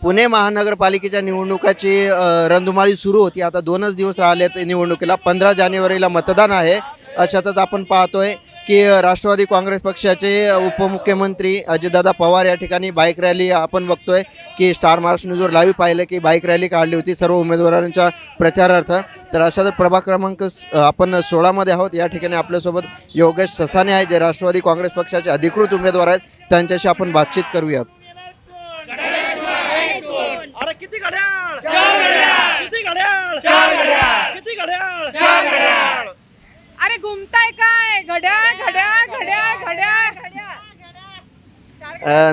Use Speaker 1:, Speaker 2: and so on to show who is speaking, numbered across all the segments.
Speaker 1: पुणे महानगरपालिकेच्या निवडणुकाची रणधुमाळी सुरू होती. आता 2च दिवस राहिलेत निवडणुकीला. 15 जानेवारीला मतदान आहे. अशातच आपण पाहतोय की राष्ट्रवादी काँग्रेस पक्षाचे उपमुख्यमंत्री अजितदादा पवार या ठिकाणी बाईक रॅली आपण बघतोय की स्टार महाराष्ट्र न्यूजवर लाईव्ह पाहिलं की बाईक रॅली काढली होती सर्व उमेदवारांच्या प्रचारार्थ. तर अशाच प्रभाग क्रमांक आपण 16मध्ये आहोत. या ठिकाणी आपल्यासोबत योगेश ससाने आहे, जे राष्ट्रवादी काँग्रेस पक्षाचे अधिकृत उमेदवार आहेत. त्यांच्याशी आपण बातचीत करूयात.
Speaker 2: अरे किती घड्याळ चार घड्याळ किती घड्याळ चार घड्याळ किती घड्याळ चार घड्याळ.
Speaker 3: अरे घुमताय काय घड्याळ घड्याळ घड्याळ घड्याळ.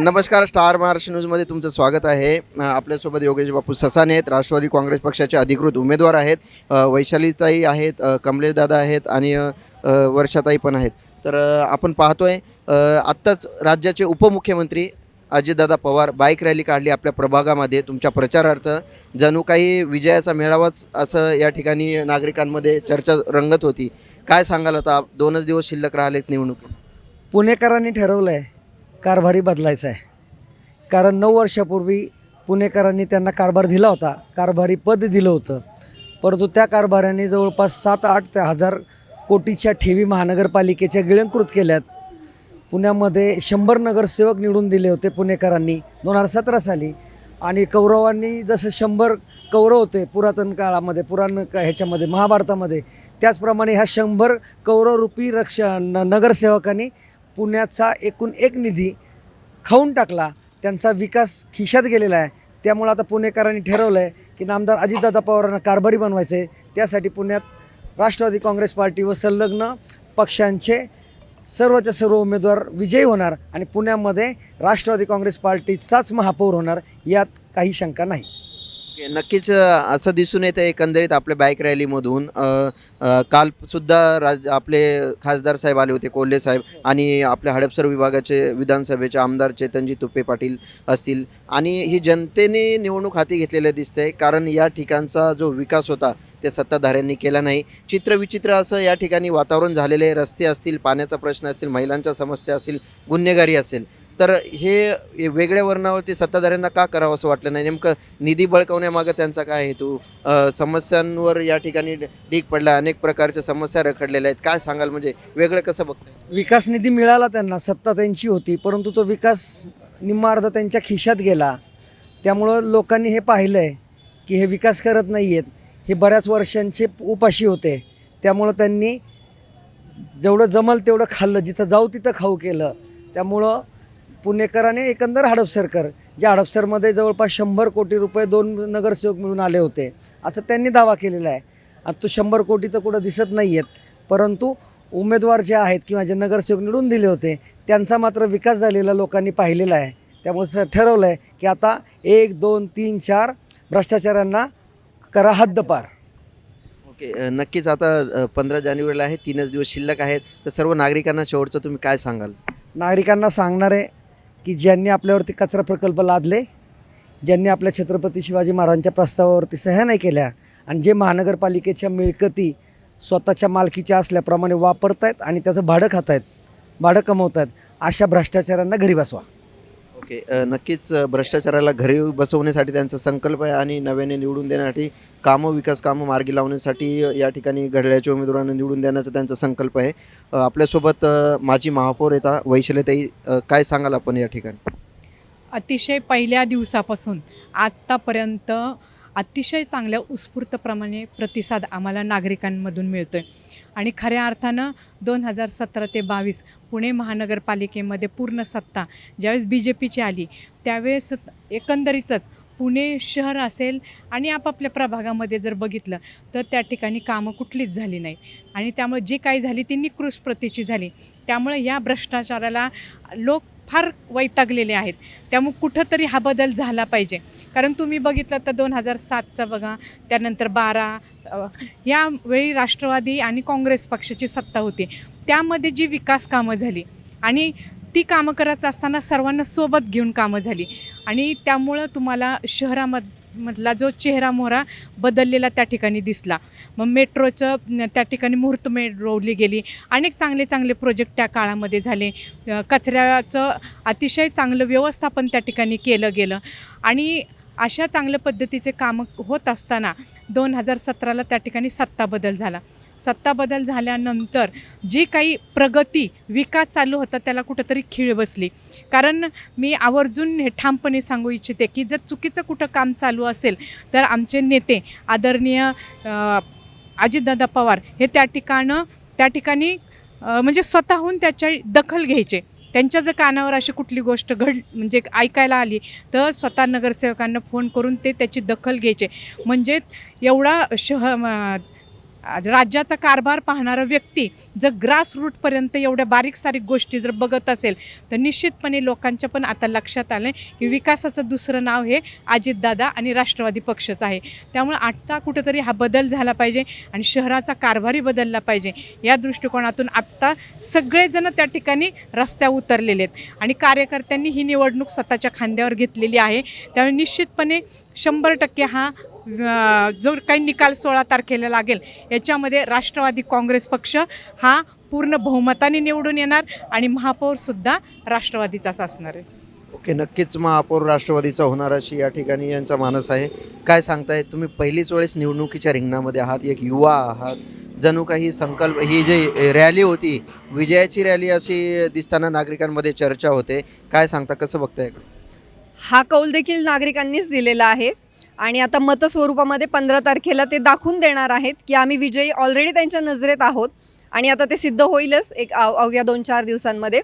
Speaker 1: नमस्कार, स्टार महाराष्ट्र न्यूजमध्ये तुमचं स्वागत आहे. आपल्यासोबत योगेश बापू ससाने आहेत, राष्ट्रवादी काँग्रेस पक्षाचे अधिकृत उमेदवार आहेत. वैशालीताई आहेत, कमलेशदादा आहेत आणि वर्षाताई पण आहेत. तर आपण पाहतोय आत्ताच राज्याचे उपमुख्यमंत्री अजितदादा पवार बाईक रॅली काढली आपल्या प्रभागामध्ये तुमच्या प्रचारार्थ. जणू काही विजयाचा मेळावाच असं या ठिकाणी नागरिकांमध्ये चर्चा रंगत होती. काय सांगाल आता 2च दिवस शिल्लक राहिलेत निवडणूक?
Speaker 4: पुणेकरांनी ठरवलं आहे कारभारी बदलायचा आहे. कारण 9 वर्षापूर्वी पुणेकरांनी त्यांना कारभार दिला होता, कारभारी पद दिलं होतं. परंतु त्या कारभाऱ्यांनी जवळपास 7-8 ते 1000 कोटीच्या ठेवी महानगरपालिकेच्या गिळंकृत केल्यात. पुण्यामध्ये 100 नगरसेवक निवडून दिले होते पुणेकरांनी 2017 साली. आणि कौरवांनी जसं 100 कौरव होते पुरातन काळामध्ये, ह्याच्यामध्ये महाभारतामध्ये, त्याचप्रमाणे ह्या 100 कौरवरूपी नगरसेवकांनी पुण्याचा एकूण एक निधी खाऊन टाकला. त्यांचा विकास खिशात गेलेला आहे. त्यामुळे आता पुणेकरांनी ठरवलं आहे की नामदार अजितदादा पवारांना कारभारी बनवायचं आहे. त्यासाठी पुण्यात राष्ट्रवादी काँग्रेस पार्टी व संलग्न पक्षांचे सर्वच्या सर्व उमेदवार विजयी होणार आणि पुण्यामध्ये राष्ट्रवादी काँग्रेस पार्टीचाच महापौर होणार, यात काही शंका नाही.
Speaker 1: नक्कीच असं दिसून येतं एकंदरीत आपल्या बाईक रॅलीमधून. कालसुद्धा आपले खासदार साहेब आले होते, कोल्हे साहेब, आणि आपल्या हडपसर विभागाचे विधानसभेचे आमदार चेतनजी तुपे पाटील असतील. आणि ही जनतेने निवडणूक हाती घेतलेलं दिसतंय. कारण या ठिकाणचा जो विकास होता ते सत्ताधाऱ्यांनी केला नाही. चित्रविचित्र असं या ठिकाणी वातावरण झालेलं आहे. रस्ते असतील, पाण्याचा प्रश्न असेल, महिलांच्या समस्या असतील, गुन्हेगारी असेल. तर हे वेगळ्या वर्णावरती सत्ताधाऱ्यांना का करावं असं वाटलं नाही? नेमकं निधी बळकावण्यामागं त्यांचा काय हेतू? समस्यांवर या ठिकाणी ढीग पडला, अनेक प्रकारच्या समस्या रखडलेल्या आहेत. काय सांगाल, म्हणजे वेगळं कसं बघताय?
Speaker 4: विकास निधी मिळाला त्यांना, सत्ता त्यांची होती, परंतु तो विकास निम्मा अर्धा त्यांच्या खिशात गेला. त्यामुळं लोकांनी हे पाहिलं आहे की हे विकास करत नाही आहेत. हे बऱ्याच वर्षांचे उपाशी होते. त्यामुळं त्यांनी जेवढं जमल तेवढं खाल्लं, जिथं जाऊ तिथं खाऊ केलं. त्यामुळं पुणेकरांनी एकंदर हडपसरकर, ज्या हडपसरमध्ये जवळपास 100 कोटी रुपये 2 नगरसेवक मिळून आले होते असं त्यांनी दावा केलेला आहे. आणि तो 100 कोटी तर कुठं दिसत नाही आहेत. परंतु उमेदवार जे आहेत किंवा जे नगरसेवक निवडून दिले होते त्यांचा मात्र विकास झालेला लोकांनी पाहिलेला आहे. त्यामुळे ठरवलं आहे की आता 1, 2, 3, 4 भ्रष्टाचारांना करा हद्दपार.
Speaker 1: ओके, नक्कीच आता 15 जानेवारीला आहे, 3च दिवस शिल्लक आहेत. तर सर्व नागरिकांना शेवटचं तुम्ही काय सांगाल?
Speaker 4: नागरिकांना सांगणार आहे की ज्यांनी आपल्यावरती कचरा प्रकल्प लादले, ज्यांनी आपल्या छत्रपती शिवाजी महाराजांच्या प्रस्तावावरती सह्या नाही केल्या आणि जे महानगरपालिकेच्या मिळकती स्वतःच्या मालकीच्या असल्याप्रमाणे वापरत आहेत आणि त्याचं भाडं खात आहेत, भाडं कमवत आहेत, अशा भ्रष्टाचारांना घरी बसवा.
Speaker 1: ओके, नक्कीच भ्रष्टाचाराला घरी बसवण्यासाठी त्यांचा संकल्प आहे आणि नव्याने निवडून देण्यासाठी विकास कामं मार्गी लावण्यासाठी या ठिकाणी घड्याळाच्या उमेदवारांना निवडून देण्याचा त्यांचा संकल्प आहे. आपल्यासोबत माजी महापौर येतात वैशालीताई. काय सांगाल आपण या ठिकाणी?
Speaker 3: अतिशय पहिल्या दिवसापासून आत्तापर्यंत अतिशय चांगल्या उत्स्फूर्तप्रमाणे प्रतिसाद आम्हाला नागरिकांमधून मिळतो आहे. आणि खऱ्या अर्थानं 2017 ते 22 पुणे महानगरपालिकेमध्ये पूर्ण सत्ता ज्यावेळेस BJPची आली त्यावेळेस एकंदरीतच पुणे शहर असेल आणि आपापल्या प्रभागामध्ये जर बघितलं तर त्या ठिकाणी कामं कुठलीच झाली नाही. आणि त्यामुळे जी काही झाली ती निकृष्ट प्रतीची झाली. त्यामुळे या भ्रष्टाचाराला लोक फार वैतागलेले आहेत. त्यामुळे कुठंतरी हा बदल झाला पाहिजे. कारण तुम्ही बघितलं तर 2007चा बघा, त्यानंतर 12 यावेळी राष्ट्रवादी आणि काँग्रेस पक्षाची सत्ता होती. त्यामध्ये जी विकास कामं झाली आणि ती कामं करत असताना सर्वांना सोबत घेऊन कामं झाली आणि त्यामुळं तुम्हाला शहरामधला जो चेहरा मोहरा बदललेला त्या ठिकाणी दिसला. मग मेट्रोचं त्या ठिकाणी मुहूर्तमेढ रोवली गेली. अनेक चांगले चांगले प्रोजेक्ट त्या काळामध्ये झाले. कचऱ्याचं अतिशय चांगलं व्यवस्थापन त्या ठिकाणी केलं गेलं आणि अशा चांगल्या पद्धतीचे कामं होत असताना 2017ला त्या ठिकाणी सत्ता बदल झाला. सत्ता बदल झाल्यानंतर जी काही प्रगती विकास चालू होता त्याला कुठंतरी खीळ बसली. कारण मी आवर्जून हे ठामपणे सांगू इच्छिते की जर चुकीचं कुठं काम चालू असेल तर आमचे नेते आदरणीय अजितदादा पवार हे त्या ठिकाणी म्हणजे स्वतःहून त्याच्या दखल घ्यायचे. त्यांच्या जर कानावर अशी कुठली गोष्ट म्हणजे ऐकायला आली तर स्वतः नगरसेवकांना फोन करून ते त्याची दखल घ्यायचे. म्हणजे एवढा राज्याचा कारभार पाहणारा व्यक्ती जर ग्रासरूटपर्यंत एवढ्या बारीक सारीक गोष्टी जर बघत असेल तर निश्चितपणे लोकांच्या पण आता लक्षात आलं की विकासाचं दुसरं नाव हे अजितदादा आणि राष्ट्रवादी पक्षच आहे. त्यामुळे आत्ता कुठंतरी हा बदल झाला पाहिजे आणि शहराचा कारभारही बदलला पाहिजे. या दृष्टिकोनातून आत्ता सगळेजण त्या ठिकाणी रस्त्यावर उतरलेले आहेत आणि कार्यकर्त्यांनी ही निवडणूक स्वतःच्या खांद्यावर घेतलेली आहे. त्यामुळे निश्चितपणे 100% हा जो काही निकाल 16 तारखेला लागेल याच्यामध्ये राष्ट्रवादी काँग्रेस पक्ष हा पूर्ण बहुमताने निवडून येणार आणि महापौरसुद्धा राष्ट्रवादीचाच असणार आहे.
Speaker 1: ओके, नक्कीच महापौर राष्ट्रवादीचा होणार अशी या ठिकाणी यांचा मानस आहे. काय सांगताय, तुम्ही पहिलीच वेळेस निवडणुकीच्या रिंगणामध्ये आहात, एक युवा आहात, जणू काही संकल्प ही जी रॅली होती विजयाची रॅली अशी दिसताना नागरिकांमध्ये चर्चा होते. काय सांगता, कसं बघताय?
Speaker 5: हा कौल देखील नागरिकांनीच दिलेला आहे आणि आता मतस्वरूपामध्ये 15 तारखेला ते दाखवून देणार आहेत की आम्ही विजयी ऑलरेडी त्यांच्या नजरेत आहोत आणि आता ते सिद्ध होईलच एक अवघ्या 2-4 दिवसांमध्ये.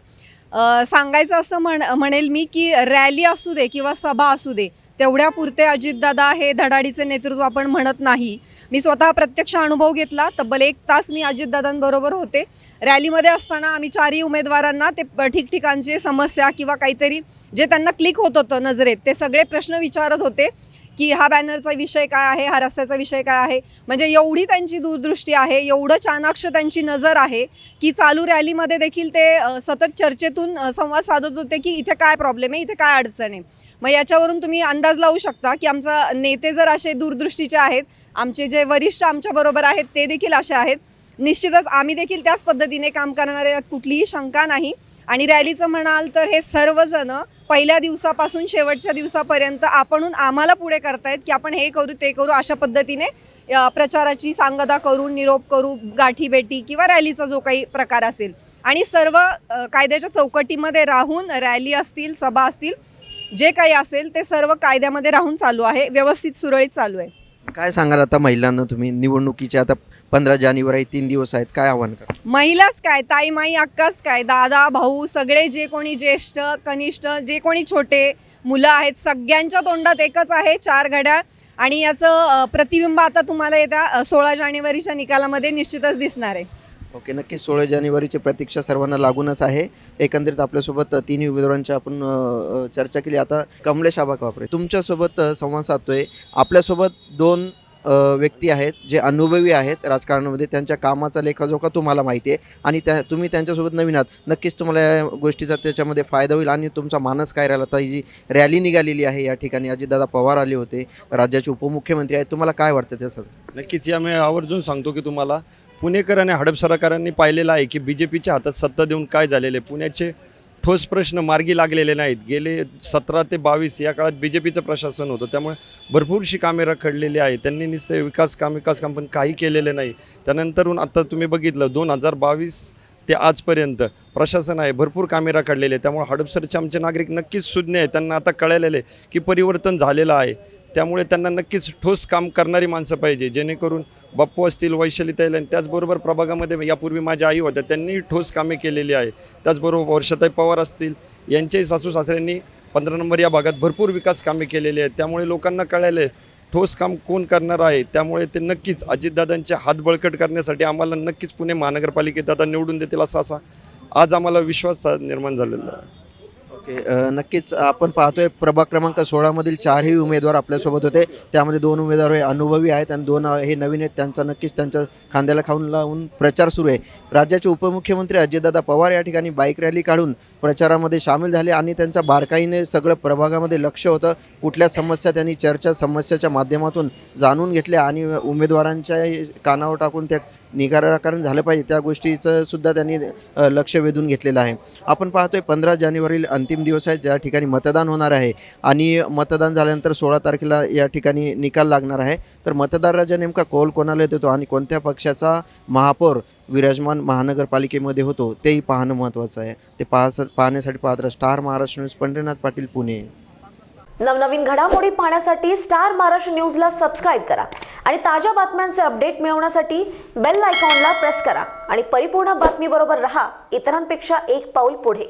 Speaker 5: सांगायचं असं म्हणेल मी की रॅली असू दे किंवा सभा असू दे तेवढ्यापुरते अजितदादा हे धडाडीचे नेतृत्व आपण म्हणत नाही. मी स्वतः प्रत्यक्ष अनुभव घेतला. तब्बल 1 तास मी अजितदादांबरोबर होते. रॅलीमध्ये असताना आम्ही 4ही उमेदवारांना ते ठिकठिकाणचे समस्या किंवा काहीतरी जे त्यांना क्लिक होत होतं नजरेत ते सगळे प्रश्न विचारत होते की हा बॅनरचा विषय काय आहे, हा रस्त्याचा विषय काय आहे. म्हणजे एवढी त्यांची दूरदृष्टी आहे, एवढं चाणाक्ष त्यांची नजर आहे की चालू रॅलीमध्ये देखील ते सतत चर्चेतून संवाद साधत होते की इथे काय प्रॉब्लेम आहे, इथे काय अडचण आहे. मग याच्यावरून तुम्ही अंदाज लावू शकता की आमचा नेते जर असे दूरदृष्टीचे आहेत, आमचे जे वरिष्ठ आमच्याबरोबर आहेत ते देखील असे आहेत. निश्चितच आम्ही देखील त्याच पद्धतीने काम करणारे, यात कुठलीही शंका नाही. आणि रॅलीचं म्हणाल तर हे सर्वजण पहिल्या दिवसापासून शेवटच्या दिवसापर्यंत आपणहून आम्हाला पुढे करतायत की आपण हे करू ते करू अशा पद्धतीने प्रचाराची सांगता करून निरोप करू, गाठीभेटी किंवा रॅलीचा जो काही प्रकार असेल आणि सर्व कायद्याच्या चौकटीमध्ये राहून रॅली असतील, सभा असतील, जे काही असेल ते सर्व कायद्यामध्ये राहून चालू आहे, व्यवस्थित सुरळीत चालू आहे.
Speaker 1: काय सांगाल आता महिलांना तुम्ही, निवडणुकीचे आता 15 जानेवारी 3 दिवस आहेत, काय आव्हान करा?
Speaker 5: महिलाच काय, ताई माई अक्काच काय, दादा भाऊ सगळे जे कोणी ज्येष्ठ कनिष्ठ जे कोणी छोटे मुलं आहेत सगळ्यांच्या तोंडात एकच आहे 4 घड्याळ आणि याचं प्रतिबिंब आता तुम्हाला येत्या 16 जानेवारीच्या निकालामध्ये निश्चितच दिसणार आहे.
Speaker 1: ओके, नक्की 16 जानेवारीची प्रतीक्षा सर्वांना लागूनच आहे. एकंदरीत आपल्यासोबत 3 उमेदवारांची आपण चर्चा केली. आता कमलेश आबा कापरे तुमच्यासोबत संवाद साधतोय. आपल्यासोबत 2 व्यक्ती आहेत जे अनुभवी आहेत राजकारणामध्ये, त्यांच्या कामाचा लेखाजोखा तुम्हाला माहिती आहे आणि तुम्ही त्यांच्यासोबत नवीन आहात. नक्कीच तुम्हाला या गोष्टीचा त्याच्यामध्ये फायदा होईल. आणि तुमचा मानस काय राहिला, आता ही जी रॅली निघालेली आहे या ठिकाणी अजितदादा पवार आले होते, राज्याचे उपमुख्यमंत्री आहेत, तुम्हाला काय वाटतं त्याचं?
Speaker 6: नक्कीच या मी आवर्जून सांगतो की तुम्हाला पुणेकर आणि हडपसराकरांनी पाहिलेलं आहे की BJPच्या हातात सत्ता देऊन काय झालेले. पुण्याचे ठोस प्रश्न मार्गी लागलेले नाहीत. गेले 17 ते 22 या काळात BJPचं प्रशासन होतं, त्यामुळे भरपूरशी कामे रखडलेली आहे. त्यांनी निश्चय विकास काम पण काही केलेले नाही. त्यानंतरून आता तुम्ही बघितलं 2022 ते आजपर्यंत प्रशासन आहे, भरपूर कामे रखडलेली आहे. त्यामुळे हडपसरचे आमचे नागरिक नक्कीच सुज्ञ आहेत. त्यांना आता कळलेले की परिवर्तन झालेलं आहे. त्यामुळे त्यांना नक्कीच ठोस काम करणारी माणसं पाहिजे, जेणेकरून बाप्पू असतील, वैशालीताई आणि त्याचबरोबर प्रभागामध्ये यापूर्वी माझ्या आई होत्या, त्यांनी ठोस कामे केलेली आहे. त्याचबरोबर वर्षाताई पवार असतील, यांच्याही सासू सासऱ्यांनी 15 नंबर या भागात भरपूर विकास कामे केलेली आहेत. त्यामुळे लोकांना कळाले ठोस काम कोण करणार आहे. त्यामुळे ते नक्कीच अजितदादांचे हात बळकट करण्यासाठी आम्हाला नक्कीच पुणे महानगरपालिकेत आता निवडून देतील असा आज आम्हाला विश्वास निर्माण झालेला आहे.
Speaker 1: ओके, नक्कीच आपण पाहतोय प्रभाग क्रमांक 16मधील 4ही उमेदवार आपल्यासोबत होते. त्यामध्ये 2 उमेदवार हे अनुभवी आहेत आणि 2 हे नवीन आहेत. त्यांचा नक्कीच त्यांच्या खांद्याला खाऊन लावून प्रचार सुरू आहे. राज्याचे उपमुख्यमंत्री अजितदादा पवार या ठिकाणी बाईक रॅली काढून प्रचारामध्ये सामील झाले आणि त्यांचा बारकाईने सगळं प्रभागामध्ये लक्ष होतं. कुठल्या समस्या त्यांनी समस्याच्या माध्यमातून जाणून घेतल्या आणि उमेदवारांच्या कानावर टाकून त्या निराकरण झालं पाहिजे त्या गोष्टीचं सुद्धा त्यांनी लक्ष वेधून घेतलेलं आहे. आपण पाहतोय 15 जानेवारीला अंतिम दिवस आहे ज्या ठिकाणी मतदान होणार आहे आणि मतदान झाल्यानंतर 16 तारखेला या ठिकाणी निकाल लागणार आहे. तर मतदाराचा नेमका कौल कोणाला देतो आणि कोणत्या पक्षाचा महापौर विराजमान महानगरपालिकेमध्ये होतो तेही पाहणं महत्त्वाचं आहे. ते पाहण्यासाठी पाहत राहा स्टार महाराष्ट्र न्यूज. पंढरीनाथ पाटील, पुणे.
Speaker 7: नवनवीन घडामोडी पाहण्यासाठी स्टार महाराष्ट्र न्यूजला सबस्क्राईब करा आणि ताज्या बातम्यांचे अपडेट मिळवण्यासाठी बेल आयकॉनला प्रेस करा आणि परिपूर्ण बातमीबरोबर रहा, इतरांपेक्षा एक पाऊल पुढे.